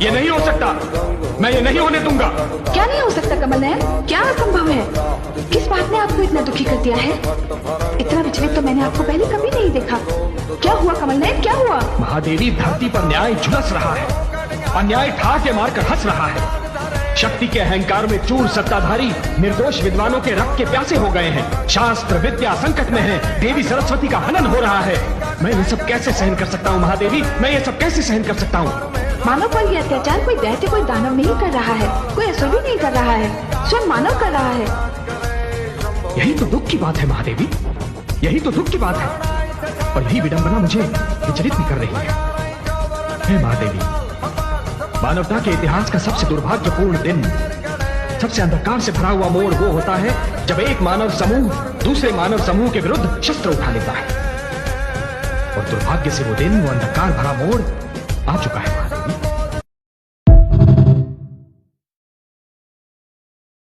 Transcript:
ये नहीं हो सकता, मैं ये नहीं होने दूंगा। क्या नहीं हो सकता कमल नयन? क्या असंभव है? किस बात ने आपको इतना दुखी कर दिया है? इतना विचलित तो मैंने आपको पहले कभी नहीं देखा। क्या हुआ कमल नयन, क्या हुआ? महादेवी, धरती पर न्याय झुलस रहा है, अन्याय ठाके मारकर हंस रहा है। शक्ति के अहंकार में चूर सत्ताधारी निर्दोष विद्वानों के रक्त के प्यासे हो गए हैं। शास्त्र विद्या संकट में है, देवी सरस्वती का हनन हो रहा है। मैं ये सब कैसे सहन कर सकता हूँ महादेवी, मैं ये सब कैसे सहन कर सकता हूँ? मानव पर ये अत्याचार कोई दैत्य कोई दानव नहीं कर रहा है, कोई असुर भी नहीं कर रहा है, स्वयं मानव कर रहा है। यही तो दुख की बात है महादेवी, यही तो दुख की बात है। और यही विडंबना मुझे विचलित भी कर रही है। हे महादेवी, मानवता के इतिहास का सबसे दुर्भाग्यपूर्ण दिन, सबसे अंधकार से भरा हुआ मोड़ वो होता है जब एक मानव समूह दूसरे मानव समूह के विरुद्ध शस्त्र उठा लेता है। और दुर्भाग्य से वो दिन, वो अंधकार भरा मोड़ आ चुका है।